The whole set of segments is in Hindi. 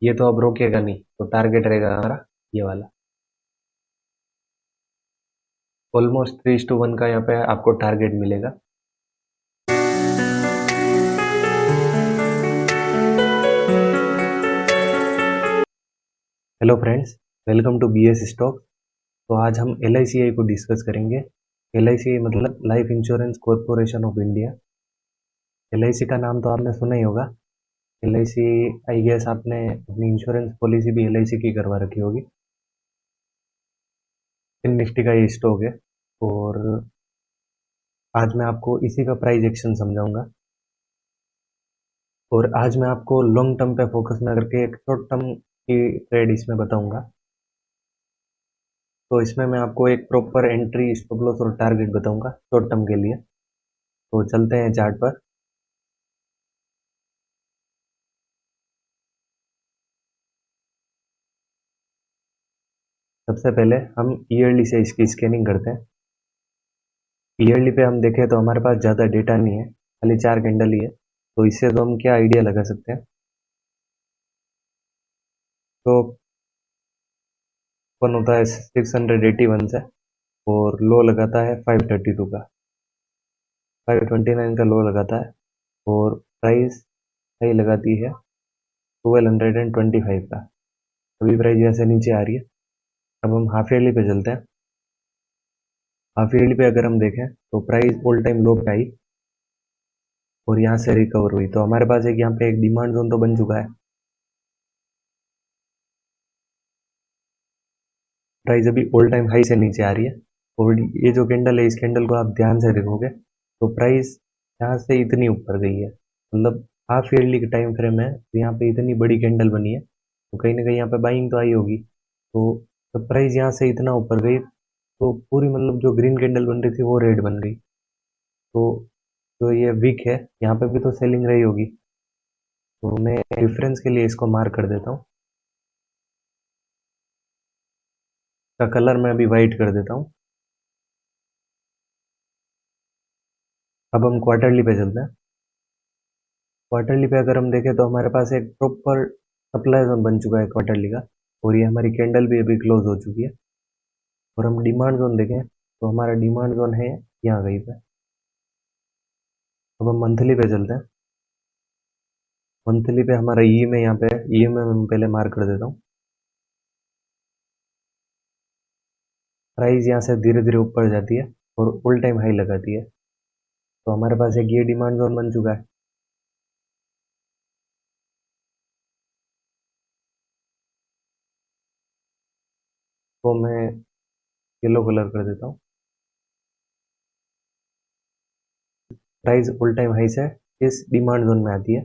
ये तो अब रोकेगा नहीं, तो टारगेट रहेगा हमारा ये वाला। ऑलमोस्ट 3:1 का यहाँ पे आपको टारगेट मिलेगा। Hello friends, welcome to B S stock. तो आज हम एल आई सी आई को डिस्कस करेंगे। एल आई सी आई मतलब life insurance corporation of India. L I C का नाम तो आपने सुना ही होगा। L I C, I guess आपने अपनी इंश्योरेंस पॉलिसी भी एल आई सी की करवा रखी होगी। इन निफ्टी का ये स्टॉक है। और आज मैं आपको इसी का प्राइस एक्शन समझाऊंगा। और आज मैं आपको लॉन्ग टर्म पे फोकस ना करके एक शॉर्ट टर्म की ट्रेड इसमें बताऊंगा। तो इसमें मैं आपको एक प्रॉपर एंट्री, स्टॉप लॉस और टारगेट बताऊंगा शॉर्ट टर्म के लिए। तो चलते हैं चार्ट पर। सबसे पहले हम ईयरली से इसकी स्कैनिंग करते हैं। ईयरली पे हम देखें तो हमारे पास ज़्यादा डेटा नहीं है, खाली 4 कैंडल ही है। तो इससे तो हम क्या आइडिया लगा सकते हैं। तो ओपन होता है 681 से और लो लगाता है 532 का, 529 का लो लगाता है। और प्राइस हाई लगाती है 1225 का। अभी प्राइस यहाँ से नीचे आ रही है। अब हम हाफ ईयरली पे चलते हैं। हाफ ईयरली पे अगर हम देखें तो प्राइस ऑल टाइम लो पे आई और यहाँ से रिकवर हुई। तो हमारे पास एक यहाँ पे एक डिमांड जोन तो बन चुका है। प्राइस अभी ऑल टाइम हाई से नीचे आ रही है। और ये जो कैंडल है, इस कैंडल को आप ध्यान से देखोगे तो प्राइस यहाँ से इतनी ऊपर गई है। मतलब हाफ ईयरली का टाइम फ्रेम है, तो यहाँ पे इतनी बड़ी कैंडल बनी है, तो कहीं ना कहीं यहाँ पे बाइंग तो आई होगी। तो जब प्राइस यहाँ से इतना ऊपर गई तो पूरी मतलब जो ग्रीन कैंडल बन रही थी वो रेड बन गई। तो जो ये वीक है, यहाँ पे भी तो सेलिंग रही होगी। तो मैं रेफरेंस के लिए इसको मार्क कर देता हूँ। का कलर मैं अभी वाइट कर देता हूँ। अब हम क्वार्टरली पे चलते हैं। क्वार्टरली पे अगर हम देखें तो हमारे पास एक प्रॉपर सप्लाई जोन बन चुका है क्वार्टरली का। और ये हमारी कैंडल भी अभी क्लोज हो चुकी है। और हम डिमांड जोन देखें तो हमारा डिमांड जोन है यहाँ कहीं पे। अब हम मंथली पे चलते हैं। मंथली पे हमारा ई में यहाँ पे ई में मैं पहले मार्क कर देता हूँ। प्राइस यहाँ से धीरे धीरे ऊपर जाती है और ऑल टाइम हाई लगाती है। तो हमारे पास एक ये डिमांड जोन बन चुका है। तो मैं येलो कलर कर देता हूँ। प्राइस ऑल टाइम हाई से इस डिमांड जोन में आती है।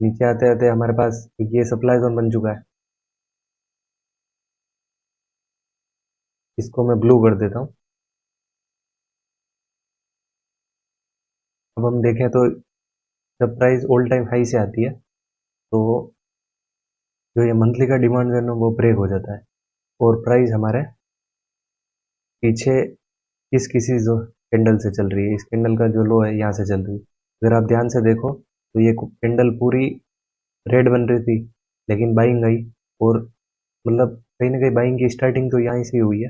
नीचे आते आते हमारे पास ये सप्लाई जोन बन चुका है। इसको मैं ब्लू कर देता हूँ। अब हम देखें तो जब प्राइस ऑल टाइम हाई से आती है तो जो ये मंथली का डिमांड जोन है वो ब्रेक हो जाता है। और प्राइस हमारे पीछे इस किसी जो कैंडल से चल रही है, इस कैंडल का जो लो है यहाँ से चल रही है। अगर आप ध्यान से देखो तो ये कैंडल पूरी रेड बन रही थी, लेकिन बाइंग आई। और मतलब कहीं ना कहीं बाइंग की स्टार्टिंग तो यहाँ से ही हुई है।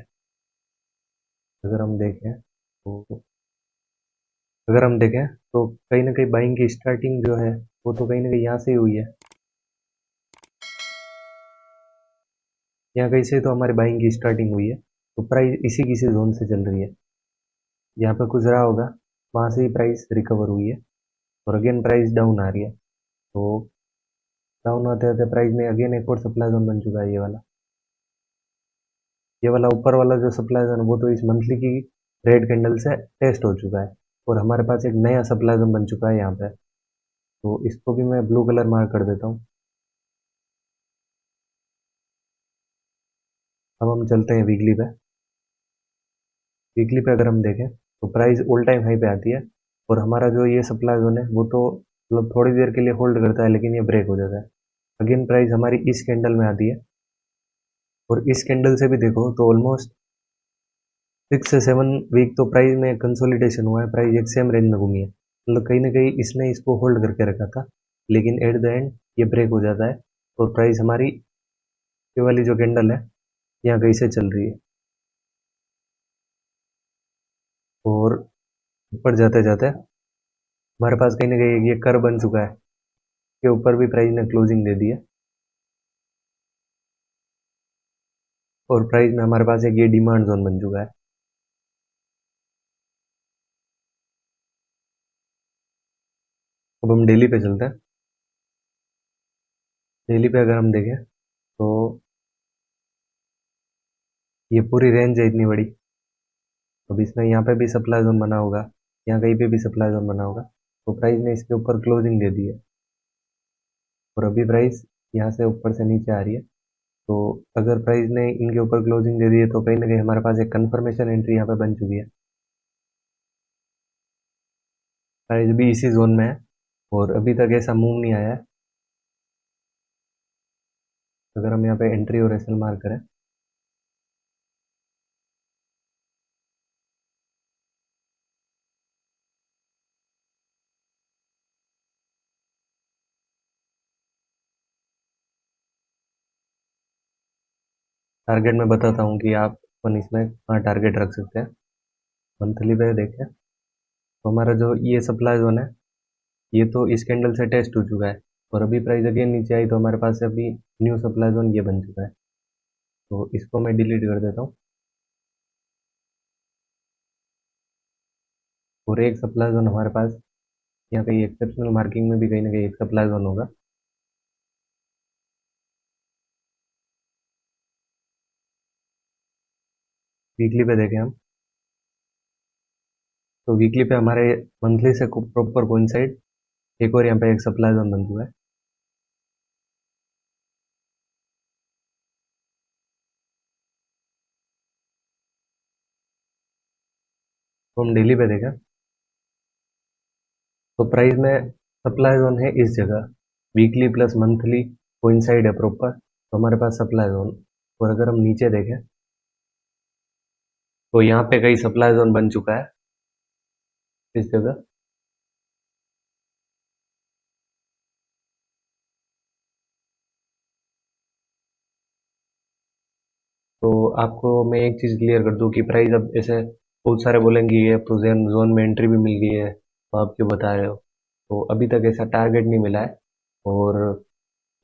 अगर हम देखें तो अगर हम देखें तो कहीं ना कहीं बाइंग की स्टार्टिंग जो है वो तो कहीं ना कहीं यहाँ से ही हुई है। यहाँ कहीं से तो हमारी बाइंग की स्टार्टिंग हुई है। तो प्राइस इसी किसी जोन से चल रही है। यहाँ पे कुछ रहा होगा, वहाँ से ही प्राइस रिकवर हुई है। और अगेन प्राइस डाउन आ रही है। तो डाउन आते आते प्राइस में अगेन एक और सप्लाई जोन बन चुका है ये वाला। ये वाला ऊपर वाला जो सप्लाई जोन है वो तो इस मंथली की रेड कैंडल से टेस्ट हो चुका है। और हमारे पास एक नया सप्लाई जोन बन चुका है यहाँ पे। तो इसको भी मैं ब्लू कलर मार्क कर देता हूँ। अब हम चलते हैं वीकली पे। वीकली पे अगर हम देखें तो प्राइस ऑल टाइम हाई पे आती है। और हमारा जो ये सप्लाई जोन है वो तो मतलब थोड़ी देर के लिए होल्ड करता है, लेकिन ये ब्रेक हो जाता है। अगेन प्राइस हमारी इस कैंडल में आती है। और इस कैंडल से भी देखो तो ऑलमोस्ट 6 से 7 वीक तो प्राइस में कंसोलिडेशन हुआ है। प्राइस एक सेम रेंज में घूमी है, मतलब कहीं ना कहीं इसने इसको होल्ड करके रखा था। लेकिन एट द एंड ये ब्रेक हो जाता है और प्राइस हमारी ये वाली जो कैंडल है यहाँ कहीं से चल रही है और ऊपर जाते जाते हमारे पास कहीं ना कहीं ये कर्व बन चुका है के ऊपर भी प्राइस ने क्लोजिंग दे दी है और प्राइस में हमारे पास एक ये डिमांड जोन बन चुका है। अब हम डेली पे चलते हैं। डेली पे अगर हम देखें तो ये पूरी रेंज है इतनी बड़ी। अब इसमें यहाँ पे भी सप्लाई जोन बना होगा, यहाँ कहीं पे भी सप्लाई जोन बना होगा, तो प्राइस ने इसके ऊपर क्लोजिंग दे दी है और अभी प्राइस यहाँ से ऊपर से नीचे आ रही है। तो अगर प्राइस ने इनके ऊपर क्लोजिंग दे दी है तो कहीं ना कहीं हमारे पास एक कंफर्मेशन एंट्री यहाँ पे बन चुकी है। प्राइस भी इसी जोन में है और अभी तक ऐसा मूव नहीं आया है। अगर हम यहाँ पे एंट्री और एसएल मार्क करें टारगेट में बताता हूँ कि आप अपन इसमें कहाँ टारगेट रख सकते हैं। मंथली पे देखें तो हमारा जो ये सप्लाई जोन है ये तो इस कैंडल से टेस्ट हो चुका है और अभी प्राइस अगेन नीचे आई तो हमारे पास अभी न्यू सप्लाई जोन ये बन चुका है। तो इसको मैं डिलीट कर देता हूँ और एक सप्लाई जोन हमारे पास यहाँ कहीं एक्सेप्शनल मार्किंग में भी कहीं ना कहीं एक सप्लाई जोन होगा। वीकली पे देखें हम तो वीकली पे हमारे मंथली से प्रॉपर कोइंसाइड एक और यहाँ पे एक सप्लाई जोन बन चुका है। तो हम डेली पे देखें तो प्राइस में सप्लाई जोन है इस जगह, वीकली प्लस मंथली कोइंसाइड है प्रॉपर, तो हमारे पास सप्लाई जोन। और अगर हम नीचे देखें तो यहाँ पे कई सप्लाई जोन बन चुका है इस जगह। तो आपको मैं एक चीज़ क्लियर कर दूं कि प्राइस अब ऐसे बहुत सारे बोलेंगे ये अब तो जोन जोन में एंट्री भी मिल गई है तो आप क्यों बता रहे हो। तो अभी तक ऐसा टारगेट नहीं मिला है और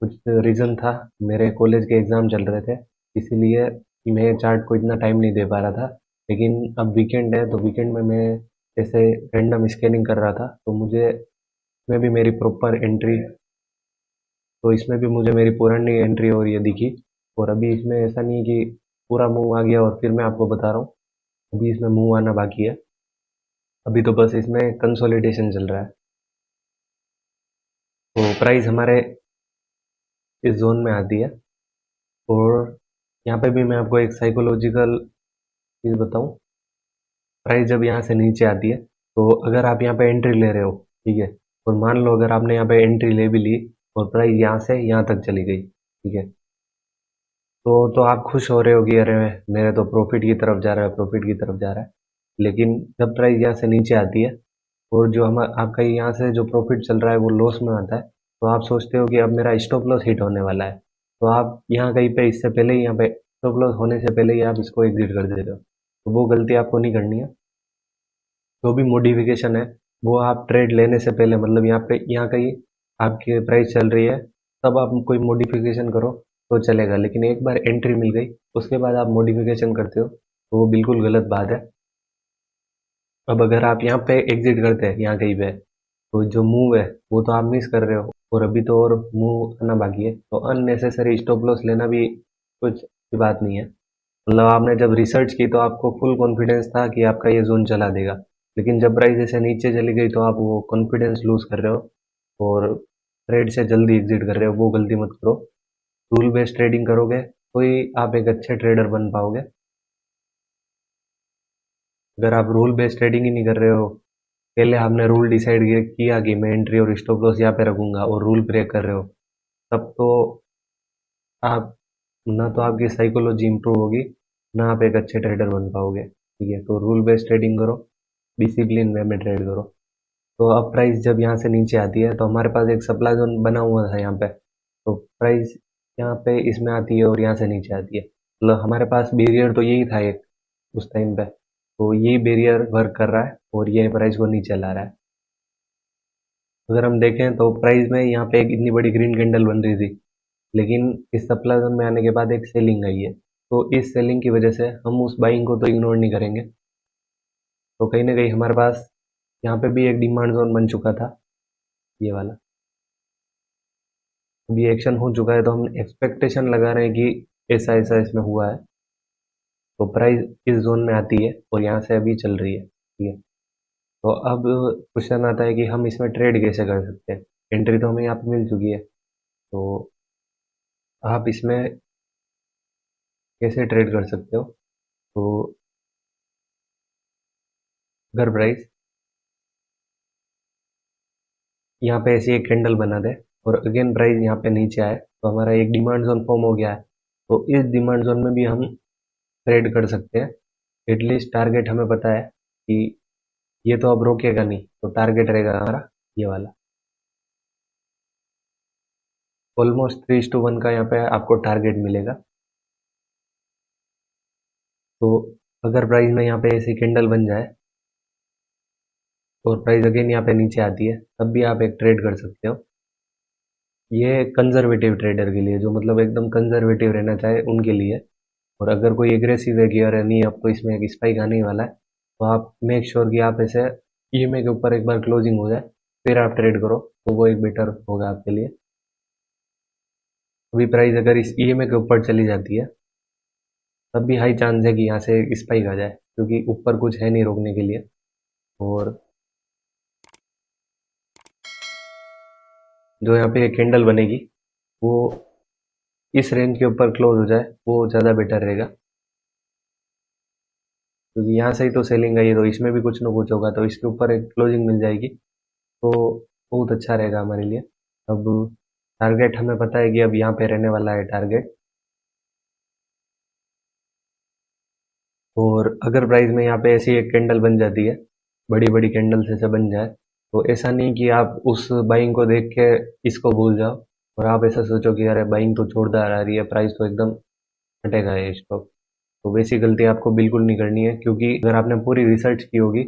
कुछ रीज़न था, मेरे कॉलेज के एग्ज़ाम चल रहे थे इसीलिए मैं चार्ट को इतना टाइम नहीं दे पा रहा था। लेकिन अब वीकेंड है तो वीकेंड में मैं ऐसे रैंडम स्कैनिंग कर रहा था तो मुझे इसमें भी मेरी प्रॉपर एंट्री, तो इसमें भी मुझे मेरी पुरानी एंट्री और ये दिखी। और अभी इसमें ऐसा नहीं कि पूरा मूव आ गया और फिर मैं आपको बता रहा हूँ, अभी इसमें मूव आना बाकी है। अभी तो बस इसमें कंसोलिडेशन चल रहा है। तो प्राइस हमारे इस जोन में आती है और यहाँ पे भी मैं आपको एक साइकोलॉजिकल चीज़ बताऊँ। प्राइस जब यहाँ से नीचे आती है तो अगर आप यहाँ पे एंट्री ले रहे हो, ठीक है, और मान लो अगर आपने यहाँ पे एंट्री ले भी ली और प्राइस यहाँ से यहाँ तक चली गई, ठीक है, तो आप खुश हो रहे हो कि अरे मेरे तो प्रॉफिट की तरफ जा रहा है, प्रॉफिट की तरफ जा रहा है। लेकिन जब प्राइस यहाँ से नीचे आती है और जो हम आपका यहाँ से जो प्रॉफिट चल रहा है वो लॉस में आता है, तो आप सोचते हो कि अब मेरा स्टॉप लॉस हिट होने वाला है, तो आप यहाँ कहीं पे इससे पहले ही यहाँ पे स्टॉप लॉस होने से पहले ही आप इसको एग्जिट कर देते हो। तो वो गलती आपको नहीं करनी है। जो भी मॉडिफिकेशन है वो आप ट्रेड लेने से पहले, मतलब यहाँ पे यहाँ कहीं आपकी प्राइस चल रही है तब आप कोई मॉडिफिकेशन करो तो चलेगा, लेकिन एक बार एंट्री मिल गई उसके बाद आप मॉडिफिकेशन करते हो तो वो बिल्कुल गलत बात है। अब अगर आप यहाँ पे एग्जिट करते हैं यहाँ कहीं पे तो जो मूव है वो तो आप मिस कर रहे हो और अभी तो और मूव आना बाकी है, तो अननेसेसरी स्टॉप लॉस लेना भी कुछ की बात नहीं है। मतलब आपने जब रिसर्च की तो आपको फुल कॉन्फिडेंस था कि आपका ये जोन चला देगा, लेकिन जब प्राइस ऐसे नीचे चली गई तो आप वो कॉन्फिडेंस लूज कर रहे हो और ट्रेड से जल्दी एग्जिट कर रहे हो। वो गलती मत करो। रूल बेस्ड ट्रेडिंग करोगे तो ही आप एक अच्छे ट्रेडर बन पाओगे। अगर आप रूल बेस्ड ट्रेडिंग ही नहीं कर रहे हो, पहले आपने रूल डिसाइड किया कि मैं एंट्री और स्टॉप लॉस यहाँ पे रखूंगा और रूल ब्रेक कर रहे हो, तब तो आप, ना तो आपकी साइकोलॉजी इंप्रूव होगी ना आप एक अच्छे ट्रेडर बन पाओगे। ठीक है, तो रूल बेस्ड ट्रेडिंग करो, डिसिप्लिन वे में ट्रेड करो। तो अब प्राइस जब यहाँ से नीचे आती है तो हमारे पास एक सप्लाई जोन बना हुआ था यहाँ पे, तो प्राइस यहाँ पे इसमें आती है और यहाँ से नीचे आती है, मतलब हमारे पास बैरियर तो यही था एक उस टाइम पे, तो यही बैरियर वर्क कर रहा है और ये प्राइस को नीचे ला रहा है। अगर हम देखें तो प्राइस में यहाँ पे एक इतनी बड़ी ग्रीन कैंडल बन रही थी, लेकिन इस सप्लाई जोन में आने के बाद एक सेलिंग आई है, तो इस सेलिंग की वजह से हम उस बाइंग को तो इग्नोर नहीं करेंगे। तो कहीं ना कहीं हमारे पास यहाँ पे भी एक डिमांड जोन बन चुका था, ये वाला अभी एक्शन हो चुका है, तो हम एक्सपेक्टेशन लगा रहे हैं कि ऐसा ऐसा इसमें हुआ है, तो प्राइस इस जोन में आती है और यहाँ से अभी चल रही है, ठीक है। तो अब क्वेश्चन आता है कि हम इसमें ट्रेड कैसे कर सकते हैं। एंट्री तो हमें यहाँ पे मिल चुकी है, तो आप इसमें कैसे ट्रेड कर सकते हो। तो अगर प्राइस यहाँ पे ऐसी एक कैंडल बना दे और अगेन प्राइस यहाँ पे नीचे आए, तो हमारा एक डिमांड जोन फॉर्म हो गया है, तो इस डिमांड जोन में भी हम ट्रेड कर सकते हैं। एटलीस्ट टारगेट हमें पता है कि ये तो अब रोकेगा नहीं, तो टारगेट रहेगा हमारा ये वाला, ऑलमोस्ट 3:1 का यहाँ पे आपको टारगेट मिलेगा। तो अगर प्राइस में यहाँ पे ऐसी कैंडल बन जाए और प्राइस अगेन यहाँ पे नीचे आती है, तब भी आप एक ट्रेड कर सकते हो। ये कंजर्वेटिव ट्रेडर के लिए, जो मतलब एकदम कंजर्वेटिव रहना चाहे उनके लिए। और अगर कोई एग्रेसिव है कि अरे नहीं अब तो इसमें एक स्पाइक आने ही वाला है, तो आप मेक श्योर कि आप ऐसे ईएमए के ऊपर एक बार क्लोजिंग हो जाए, फिर आप ट्रेड करो, तो वो एक बेटर होगा आपके लिए। अभी प्राइस अगर इस ईएमए के ऊपर चली जाती है, तब भी हाई चांस है कि यहाँ से स्पाइक आ जाए, क्योंकि ऊपर कुछ है नहीं रोकने के लिए। और जो यहाँ पे कैंडल बनेगी वो इस रेंज के ऊपर क्लोज हो जाए, वो ज़्यादा बेटर रहेगा, क्योंकि यहाँ से ही तो सेलिंग आई है, तो इसमें भी कुछ ना कुछ होगा, तो इसके ऊपर एक क्लोजिंग मिल जाएगी, तो बहुत अच्छा रहेगा हमारे लिए। अब टारगेट हमें पता है कि अब यहाँ पे रहने वाला है टारगेट। और अगर प्राइस में यहाँ पे ऐसी एक कैंडल बन जाती है, बड़ी बड़ी कैंडल से बन जाए, तो ऐसा नहीं कि आप उस बाइंग को देख के इसको भूल जाओ और आप ऐसा सोचो कि अरे बाइंग तो जोरदार आ रही है, प्राइस तो एकदम हटेगा ये स्टॉक। तो वैसी गलती आपको बिल्कुल नहीं करनी है, क्योंकि अगर आपने पूरी रिसर्च की होगी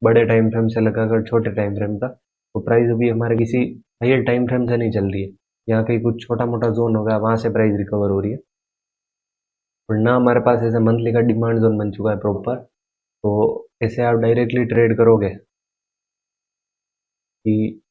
बड़े टाइम फ्रेम से लगाकर छोटे टाइम फ्रेम तक, तो प्राइस अभी हमारे किसी हायर टाइम फ्रेम से नहीं चल रही है, यहाँ कहीं कुछ छोटा मोटा जोन होगा वहां से प्राइस रिकवर हो रही है, और ना हमारे पास ऐसे मंथली का डिमांड जोन बन चुका है प्रॉपर। तो ऐसे आप डायरेक्टली ट्रेड करोगे कि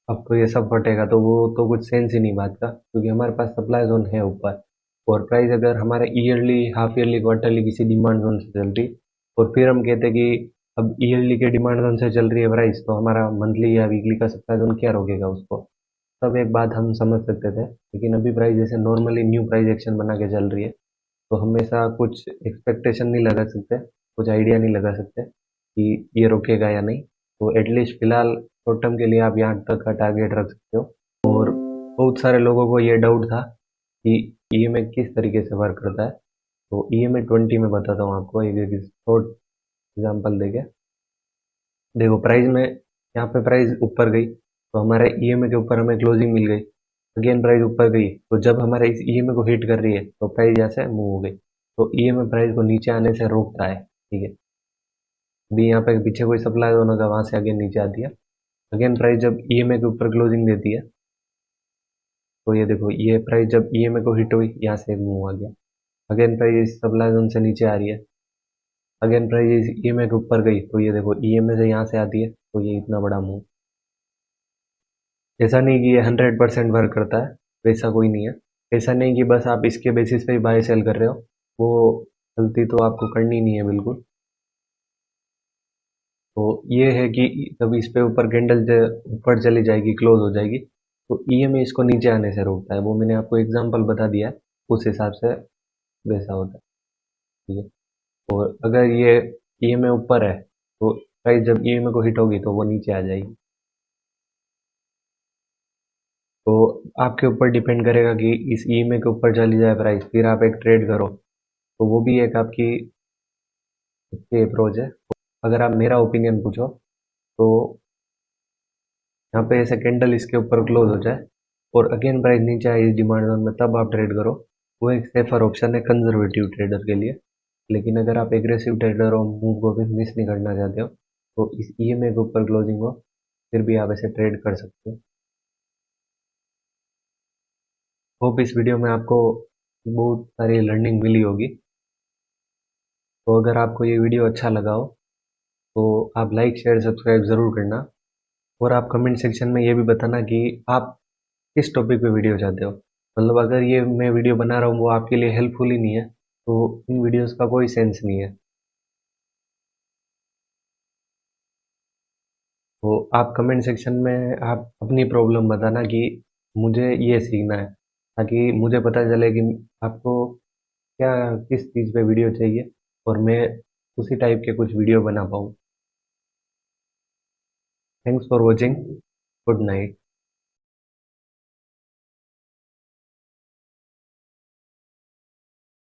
अब तो ये सब फटेगा, तो वो तो कुछ सेंस ही नहीं बात का, क्योंकि हमारे पास सप्लाई जोन है ऊपर, और प्राइस अगर हमारे ईयरली हाफ ईयरली क्वार्टरली किसी डिमांड जोन से चल रही, और फिर हम कहते कि अब ईयरली के डिमांड जोन से चल रही है प्राइस, तो हमारा मंथली या वीकली का सप्लाई जोन क्या रोकेगा उसको। तब एक बात हम समझ सकते थे, लेकिन अभी प्राइस जैसे नॉर्मली न्यू प्राइस एक्शन बना के चल रही है, तो हमेशा कुछ एक्सपेक्टेशन नहीं लगा सकते, कुछ आइडिया नहीं लगा सकते कि ये रुकेगा या नहीं। तो एटलीस्ट फिलहाल शॉर्ट टर्म के लिए आप यहाँ तक का टारगेट रख सकते हो। और बहुत सारे लोगों को ये डाउट था कि ईएमए किस तरीके से वर्क करता है, तो ईएमए 20 में बताता हूँ आपको एक शॉर्ट एग्जाम्पल देके। देखो प्राइस में यहाँ पे प्राइस ऊपर गई, तो हमारे ईएमए के ऊपर हमें क्लोजिंग मिल गई, अगेन प्राइस ऊपर गई, तो जब हमारे इस ईएमए को हिट कर रही है, तो प्राइस यहाँ से मूव हो गई, तो ईएमए प्राइस को नीचे आने से रोकता है, ठीक है। अभी यहाँ पे पीछे कोई सप्लाई दोनों का वहां से अगेन नीचे आती है, अगेन प्राइस जब ईएमए के ऊपर क्लोजिंग देती है, तो ये देखो ये प्राइस जब ईएमए को हिट हुई, यहाँ से मूव आ गया, अगेन प्राइस सप्लाई जोन से नीचे आ रही है, अगेन प्राइस ईएमए के ऊपर गई, तो ये देखो ईएमए से यहाँ से आती है, तो ये इतना बड़ा मूव। ऐसा नहीं कि ये 100% वर्क करता है, वैसा कोई नहीं है। ऐसा नहीं कि बस आप इसके बेसिस पे ही बाय सेल कर रहे हो, वो गलती तो आपको करनी नहीं है बिल्कुल। तो ये है कि जब इस पे ऊपर कैंडल ऊपर चली जाएगी, क्लोज हो जाएगी, तो ईएमए इसको नीचे आने से रोकता है, वो मैंने आपको एग्जांपल बता दिया है, उस हिसाब से वैसा होता है, ठीक है। और अगर ये ईएमए ऊपर है, तो प्राइस जब ईएमए को हिट होगी तो वो नीचे आ जाएगी। तो आपके ऊपर डिपेंड करेगा कि इस ईएमए के ऊपर चली जाए प्राइस, फिर आप एक ट्रेड करो, तो वो भी एक आपकी अच्छी अप्रोच है। अगर आप मेरा ओपिनियन पूछो, तो यहाँ पे ऐसे कैंडल इसके ऊपर क्लोज हो जाए और अगेन प्राइस नीचे आए इस डिमांड जोन में, तब आप ट्रेड करो। वो एक सेफर ऑप्शन है कंजर्वेटिव ट्रेडर के लिए। लेकिन अगर आप एग्रेसिव ट्रेडर हो, मूव को भी मिस नहीं करना चाहते हो, तो इस ईएमए के ऊपर क्लोजिंग हो, फिर भी आप ऐसे ट्रेड कर सकते हो। होप इस वीडियो में आपको बहुत सारी लर्निंग मिली होगी। तो अगर आपको ये वीडियो अच्छा लगा हो तो आप लाइक शेयर सब्सक्राइब ज़रूर करना। और आप कमेंट सेक्शन में ये भी बताना कि आप किस टॉपिक पे वीडियो चाहते हो। मतलब अगर ये मैं वीडियो बना रहा हूँ वो आपके लिए हेल्पफुल ही नहीं है, तो इन वीडियोस का कोई सेंस नहीं है। तो आप कमेंट सेक्शन में आप अपनी प्रॉब्लम बताना कि मुझे ये सीखना है, ताकि मुझे पता चले कि आपको क्या किस चीज़ पे वीडियो चाहिए और मैं उसी टाइप के कुछ वीडियो बना पाऊँ। Thanks for watching. Good night.